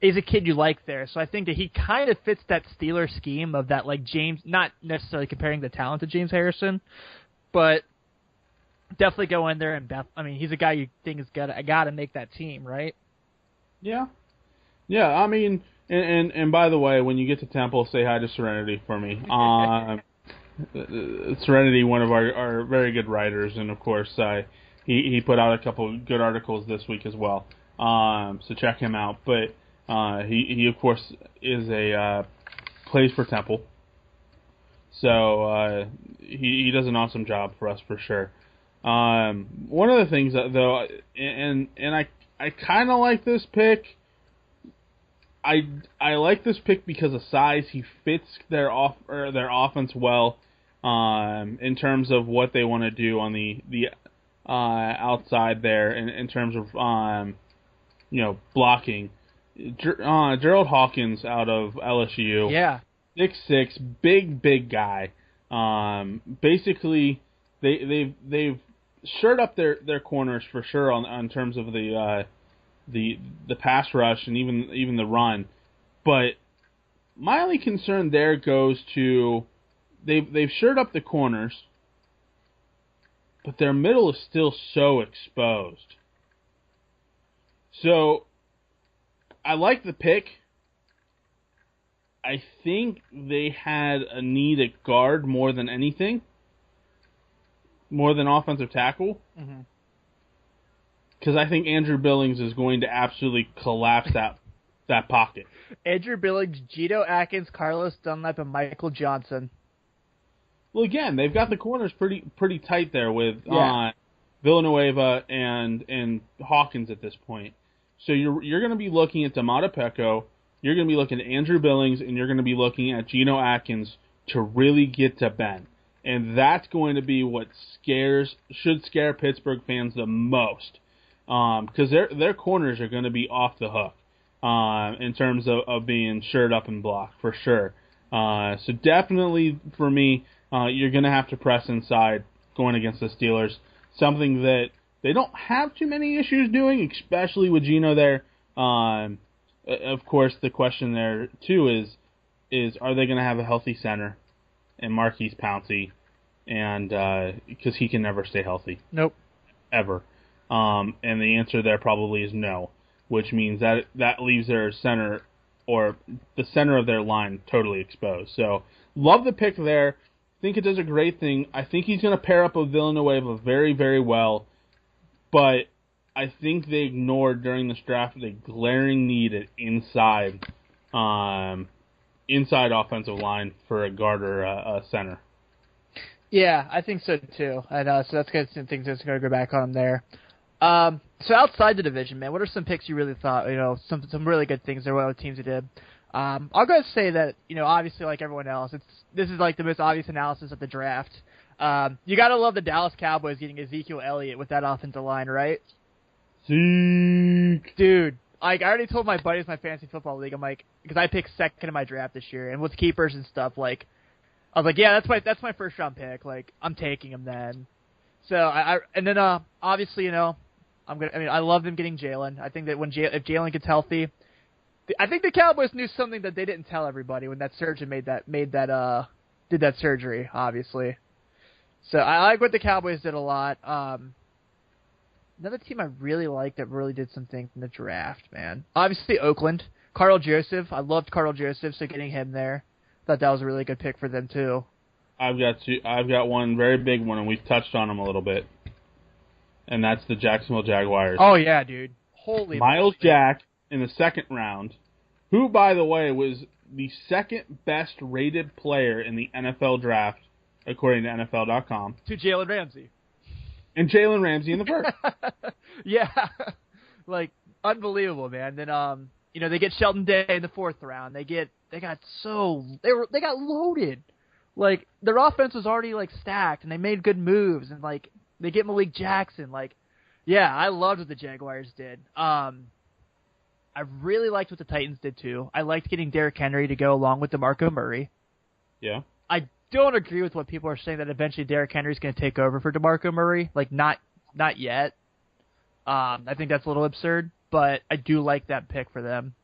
he's a kid you like there. So I think that he kind of fits that Steeler scheme of that, like, James, not necessarily comparing the talent to James Harrison, but definitely go in there and he's a guy you think is got to make that team, right? Yeah. Yeah, I mean, and by the way, when you get to Temple, say hi to Serenity for me. Serenity, one of our very good writers, and of course, he put out a couple good articles this week as well. So check him out. But he of course is plays for Temple. So he does an awesome job for us for sure. One of the things though, and I kind of like this pick. I like this pick because of size. He fits their offense well. in terms of what they want to do on the outside there in terms of blocking. Gerald Hawkins out of LSU. Yeah. 6'6", big guy. Basically, they've shored up their corners for sure on terms of the pass rush and even the run. But my only concern there goes to they've shored up the corners, but their middle is still so exposed. So I like the pick. I think they had a need at guard more than anything, more than offensive tackle. Mm-hmm. Because I think Andrew Billings is going to absolutely collapse that pocket. Andrew Billings, Geno Atkins, Carlos Dunlap, and Michael Johnson. Well, again, they've got the corners pretty tight there with Villanueva and Hawkins at this point. So you're going to be looking at Damata Pecco, you're going to be looking at Andrew Billings, and you're going to be looking at Geno Atkins to really get to Ben. And that's going to be what should scare Pittsburgh fans the most. Because their corners are going to be off the hook in terms of being shored up and blocked, for sure. So definitely, for me, you're going to have to press inside going against the Steelers. Something that they don't have too many issues doing, especially with Geno there. Of course, the question there, too, is are they going to have a healthy center and Marquise Pouncey? And because he can never stay healthy. Nope. Ever. And the answer there probably is no, which means that leaves their center, or the center of their line, totally exposed. So, love the pick there. Think it does a great thing. I think he's going to pair up with Villanueva very, very well. But I think they ignored during this draft the glaring need at inside offensive line for a guard or a center. Yeah, I think so too. And so that's good. Some things that's going to go back on there. So outside the division, man, what are some picks you really thought? Some really good things there. What teams you did? I'll go ahead and say that obviously like everyone else, this is like the most obvious analysis of the draft. You got to love the Dallas Cowboys getting Ezekiel Elliott with that offensive line, right? Zeke. Dude, like I already told my buddies in my fantasy football league, I'm like, because I picked second in my draft this year, and with keepers and stuff, like I was like, yeah, that's my first round pick. Like I'm taking him then. So obviously I love them getting Jalen. I think that if Jalen gets healthy, I think the Cowboys knew something that they didn't tell everybody when that surgeon did that surgery. Obviously, so I like what the Cowboys did a lot. Another team I really liked that really did some things in the draft, man. Obviously Oakland, Carl Joseph. I loved Carl Joseph, so getting him there, thought that was a really good pick for them too. I've got one very big one, and we've touched on him a little bit, and that's the Jacksonville Jaguars. Oh yeah, dude! Holy Miles Jack in the second round, who, by the way, was the second best rated player in the NFL draft, according to NFL.com. To Jalen Ramsey. And Jalen Ramsey in the first. Yeah, like unbelievable, man. Then they get Sheldon Day in the fourth round. They got loaded. Like their offense was already like stacked, and they made good moves, and like they get Malik Jackson. Like, yeah, I loved what the Jaguars did. I really liked what the Titans did too. I liked getting Derrick Henry to go along with DeMarco Murray. Yeah. I don't agree with what people are saying that eventually Derrick Henry's going to take over for DeMarco Murray. Like, not yet. I think that's a little absurd, but I do like that pick for them.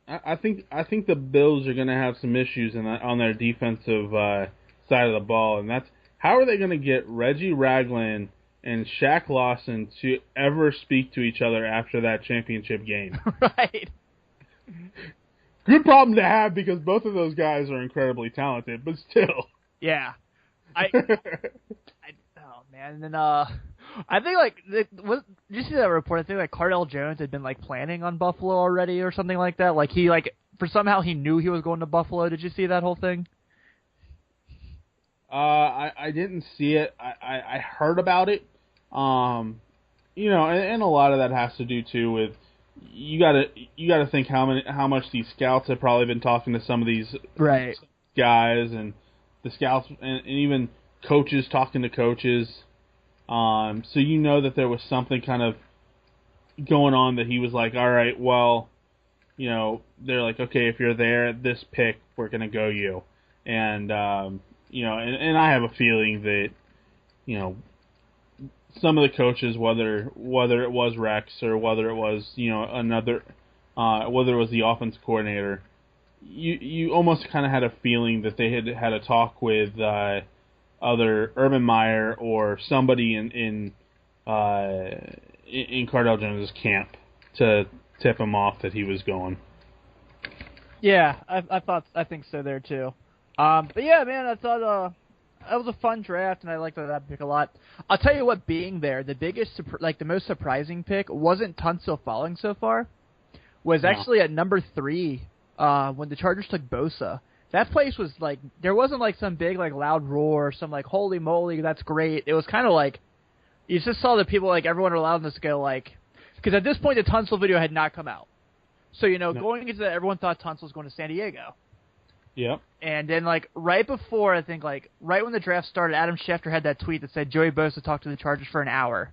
I think the Bills are going to have some issues on their defensive side of the ball, and that's how are they going to get Reggie Ragland and Shaq Lawson to ever speak to each other after that championship game? Right. Good problem to have because both of those guys are incredibly talented, but still. Yeah. Oh man, and then I think like did you see that report? I think like Cardell Jones had been like planning on Buffalo already or something like that. Like he somehow he knew he was going to Buffalo. Did you see that whole thing? I didn't see it. I heard about it. And a lot of that has to do too with you gotta think how much these scouts have probably been talking to some of these right guys, and the scouts and even coaches talking to coaches. So you know that there was something kind of going on that he was like, all right, well, you know, they're like, okay, if you're there, this pick, we're going to go you. And, you know, and I have a feeling that, you know, some of the coaches, whether it was Rex or whether it was, you know, whether it was the offense coordinator, you almost kind of had a feeling that they had a talk with other Urban Meyer or somebody in Cardale Jones's camp to tip him off that he was going. Yeah, I think so there too. But yeah, man, I thought that was a fun draft, and I liked that pick a lot. I'll tell you what, being there, the most surprising pick wasn't Tunsil falling so far. Was actually at number 3 when the Chargers took Bosa. That place was like, there wasn't like some big like loud roar or some like holy moly, that's great. It was kind of like, you just saw the people, like everyone around this go like, because at this point the Tunsil video had not come out. So, you know, going into that, everyone thought Tunsil was going to San Diego. Yep. And then, like, right before, I think, like, right when the draft started, Adam Schefter had that tweet that said Joey Bosa talked to the Chargers for an hour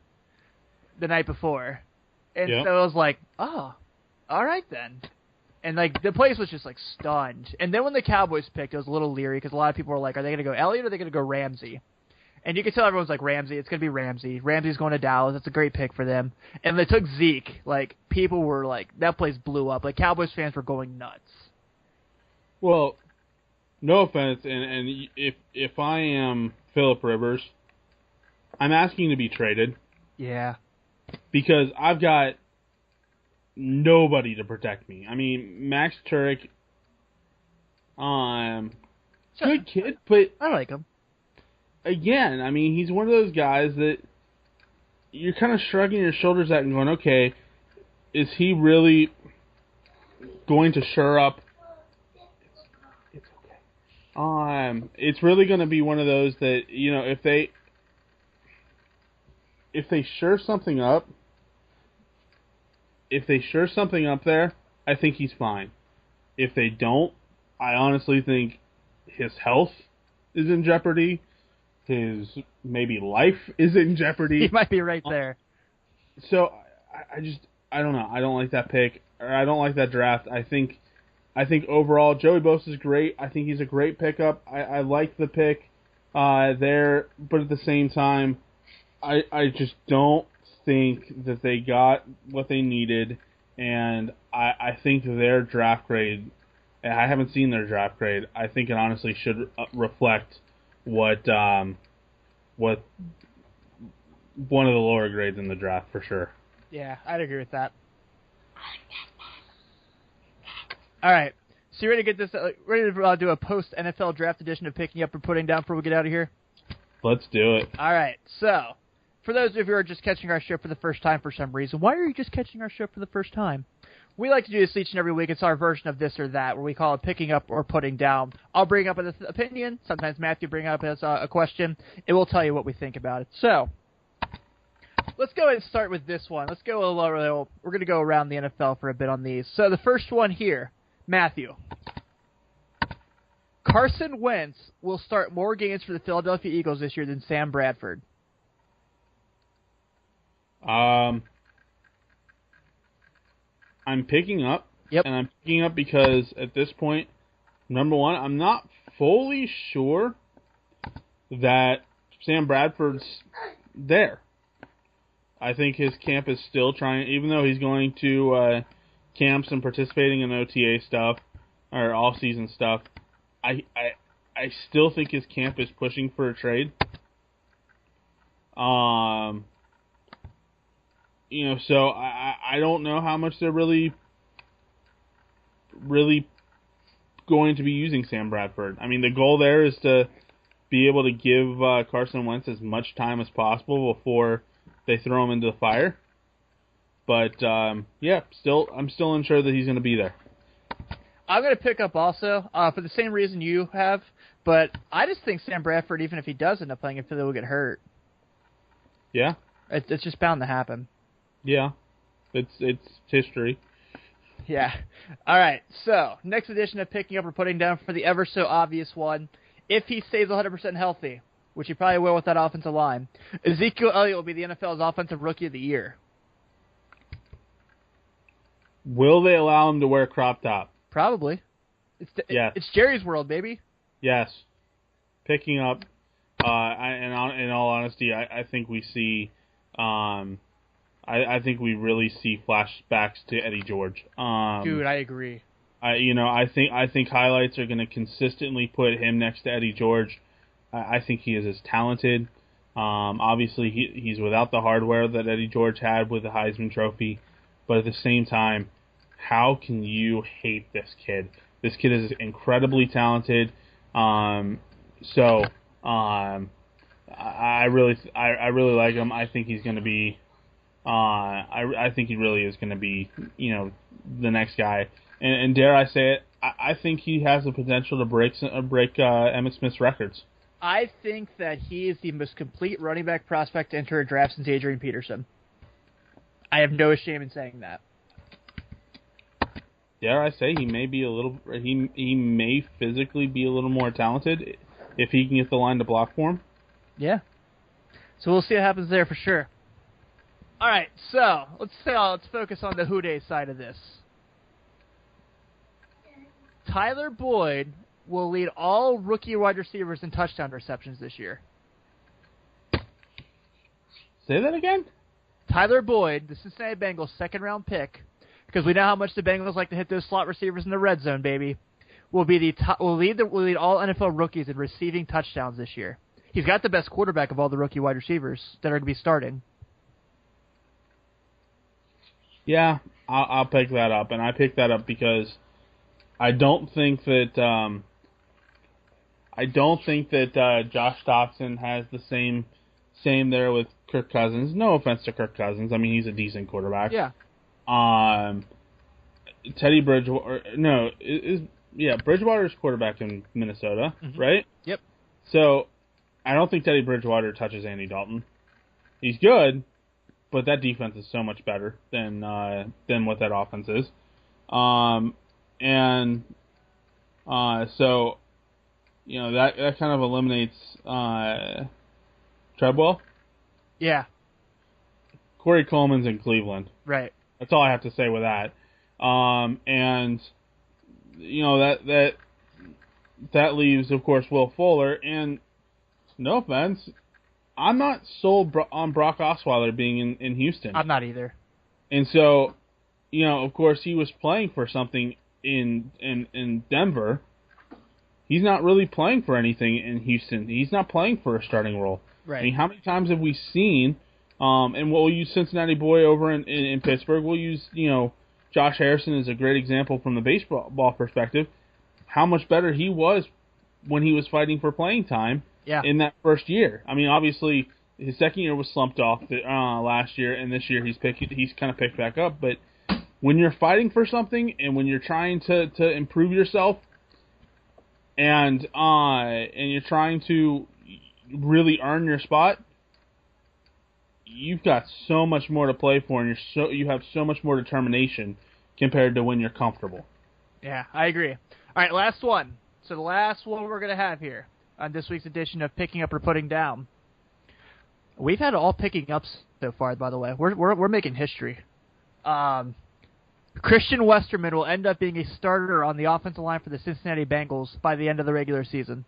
the night before. And so it was like, oh, all right then. And, like, the place was just, like, stunned. And then when the Cowboys picked, it was a little leery because a lot of people were like, are they going to go Elliott or are they going to go Ramsey? And you could tell everyone's like, Ramsey, it's going to be Ramsey. Ramsey's going to Dallas. It's a great pick for them. And they took Zeke. Like, people were like, that place blew up. Like, Cowboys fans were going nuts. Well, no offense, and if I am Phillip Rivers, I'm asking to be traded. Yeah. Because I've got nobody to protect me. I mean, Max Turek, good kid, but I like him. Again, I mean, he's one of those guys that you're kind of shrugging your shoulders at and going, okay, is he really going to shore up? It's okay. It's really going to be one of those that, you know, if they shore something up, there, I think he's fine. If they don't, I honestly think his health is in jeopardy. His maybe life is in jeopardy. He might be right there. So I don't know. I don't like that pick, or I don't like that draft. I think overall Joey Bosa is great. I think he's a great pickup. I like the pick there, but at the same time, I just don't think that they got what they needed, and I think their draft grade. I haven't seen their draft grade. I think it honestly should reflect what one of the lower grades in the draft for sure. Yeah, I'd agree with that. All right, so you ready to get this? Ready to do a post NFL draft edition of picking up or putting down before we get out of here? Let's do it. All right, so for those of you who are just catching our show for the first time for some reason, why are you just catching our show for the first time? We like to do this each and every week. It's our version of this or that, where we call it picking up or putting down. I'll bring up an opinion. Sometimes Matthew bring up as a question, and we'll tell you what we think about it. So, let's go ahead and start with this one. Let's go a little. We're going to go around the NFL for a bit on these. So the first one here, Matthew. Carson Wentz will start more games for the Philadelphia Eagles this year than Sam Bradford. I'm picking up, Yep. And I'm picking up because at this point, number one, I'm not fully sure that Sam Bradford's there. I think his camp is still trying, even though he's going to camps and participating in OTA stuff or off-season stuff. I still think his camp is pushing for a trade. You know, so I don't know how much they're really going to be using Sam Bradford. I mean, the goal there is to be able to give Carson Wentz as much time as possible before they throw him into the fire. But yeah, I'm still unsure that he's going to be there. I'm going to pick up also for the same reason you have, but I just think Sam Bradford, even if he does end up playing, Philly will get hurt. Yeah, it's just bound to happen. Yeah, it's history. Yeah. All right. So next edition of picking up or putting down for the ever so obvious one if he stays 100% healthy, which he probably will with that offensive line, Ezekiel Elliott will be the NFL's Offensive Rookie of the Year. Will they allow him to wear a crop top? Probably. Yes. It's Jerry's world, baby. Yes. Picking up, in all honesty, I think we see, I think we really see flashbacks to Eddie George. Dude, I agree. I think highlights are going to consistently put him next to Eddie George. I think he is as talented. Obviously, he's without the hardware that Eddie George had with the Heisman Trophy, but at the same time, how can you hate this kid? This kid is incredibly talented. I really like him. I think he's going to be. I think he really is going to be, the next guy. And dare I say it, I think he has the potential to break Emmitt Smith's records. I think that he is the most complete running back prospect to enter a draft since Adrian Peterson. I have no shame in saying that. Dare I say he may be he may physically be a little more talented if he can get the line to block for him. Yeah. So we'll see what happens there for sure. All right, so let's focus on the Who Dey side of this. Tyler Boyd will lead all rookie wide receivers in touchdown receptions this year. Say that again? Tyler Boyd, the Cincinnati Bengals second-round pick, because we know how much the Bengals like to hit those slot receivers in the red zone, baby, will lead all NFL rookies in receiving touchdowns this year. He's got the best quarterback of all the rookie wide receivers that are going to be starting. Yeah, I'll pick that up, and I picked that up because I don't think that Josh Doctson has the same there with Kirk Cousins. No offense to Kirk Cousins. I mean, he's a decent quarterback. Yeah. Teddy Bridgewater. Bridgewater's quarterback in Minnesota, right? Yep. So I don't think Teddy Bridgewater touches Andy Dalton. He's good, but that defense is so much better than what that offense is. So that kind of eliminates Treadwell. Yeah. Corey Coleman's in Cleveland. Right. That's all I have to say with that. That leaves, of course, Will Fuller. And no offense, I'm not sold on Brock Osweiler being in Houston. I'm not either. And so, of course, he was playing for something in Denver. He's not really playing for anything in Houston. He's not playing for a starting role. Right. I mean, how many times have we seen, and we'll use Cincinnati boy over in Pittsburgh, we'll use, Josh Harrison as a great example from the baseball perspective, how much better he was when he was fighting for playing time in that first year. I mean, obviously, his second year was slumped off last year, and this year he's kind of picked back up. But when you're fighting for something and when you're trying to improve yourself, and you're trying to really earn your spot, you've got so much more to play for, and you have so much more determination compared to when you're comfortable. Yeah, I agree. All right, last one. So the last one we're going to have here on this week's edition of Picking Up or Putting Down. We've had all picking ups so far, by the way. We're making history. Christian Westerman will end up being a starter on the offensive line for the Cincinnati Bengals by the end of the regular season.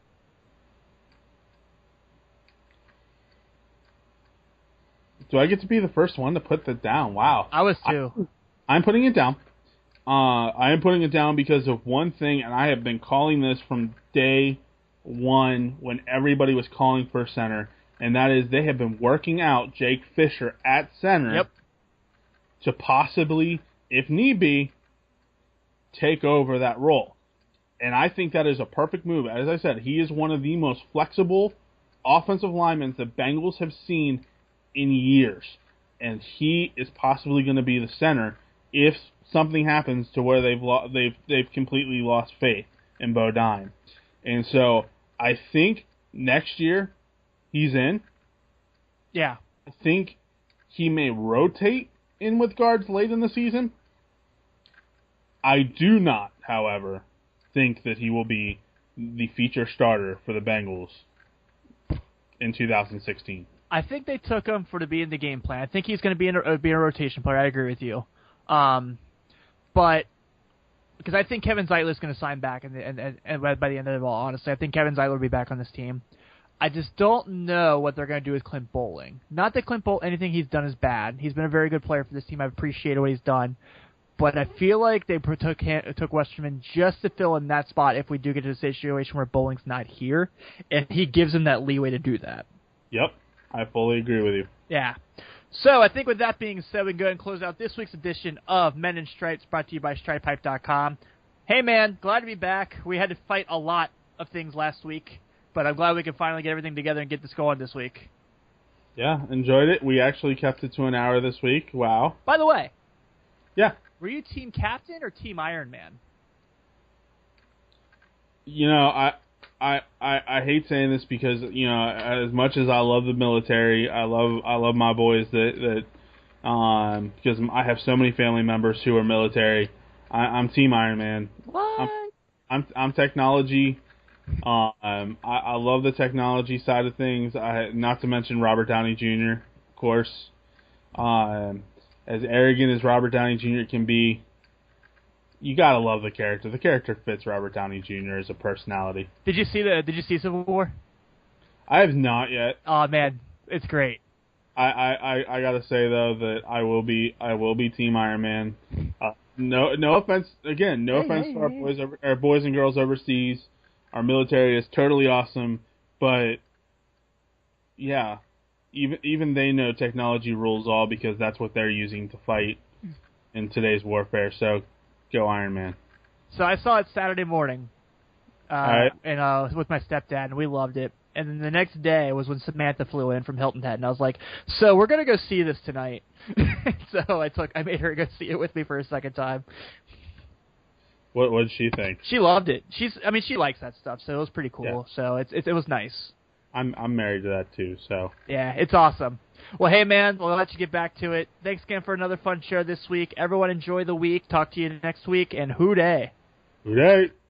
Do I get to be the first one to put that down? Wow. I was too. I'm putting it down. I am putting it down because of one thing, and I have been calling this from day one when everybody was calling for center, and that is they have been working out Jake Fisher at center to possibly, if need be, take over that role. And I think that is a perfect move. As I said, he is one of the most flexible offensive linemen the Bengals have seen in years. And he is possibly going to be the center if something happens to where they've completely lost faith in Bo Dine. And so I think next year he's in. Yeah. I think he may rotate in with guards late in the season. I do not, however, think that he will be the feature starter for the Bengals in 2016. I think they took him to be in the game plan. I think he's going to be a rotation player. I agree with you. But because I think Kevin Zeitler is going to sign back, and by the end of it all, honestly, I think Kevin Zeitler will be back on this team. I just don't know what they're going to do with Clint Bowling. Not that Clint Bowling, anything he's done is bad. He's been a very good player for this team. I've appreciated what he's done. But I feel like they took Westerman just to fill in that spot if we do get to a situation where Bowling's not here, and he gives him that leeway to do that. Yep, I fully agree with you. Yeah. So I think with that being said, we can go ahead and close out this week's edition of Men in Stripes, brought to you by StripeHype.com. Hey, man, glad to be back. We had to fight a lot of things last week, but I'm glad we can finally get everything together and get this going this week. Yeah, enjoyed it. We actually kept it to an hour this week. Wow. By the way. Yeah. Were you Team Captain or Team Iron Man? You know, I hate saying this because, you know, as much as I love the military, I love my boys that because I have so many family members who are military. I'm Team Iron Man. What? I'm technology. I love the technology side of things. Not to mention Robert Downey Jr., of course. As arrogant as Robert Downey Jr. can be, you gotta love the character. The character fits Robert Downey Jr. as a personality. Did you see Civil War? I have not yet. Oh man, it's great. I gotta say though that I will be Team Iron Man. No offense again. No offense to our boys and girls overseas. Our military is totally awesome, but yeah. Even they know technology rules all because that's what they're using to fight in today's warfare. So, go Iron Man. So I saw it Saturday morning, right. and with my stepdad, and we loved it. And then the next day was when Samantha flew in from Hilton Head, and I was like, "So we're gonna go see this tonight." So I made her go see it with me for a second time. What did she think? She loved it. She likes that stuff, so it was pretty cool. Yeah. So it was nice. I'm married to that too, so. Yeah, it's awesome. Well, hey, man, we'll let you get back to it. Thanks again for another fun show this week. Everyone enjoy the week. Talk to you next week, and hoo-day. Hoo-day.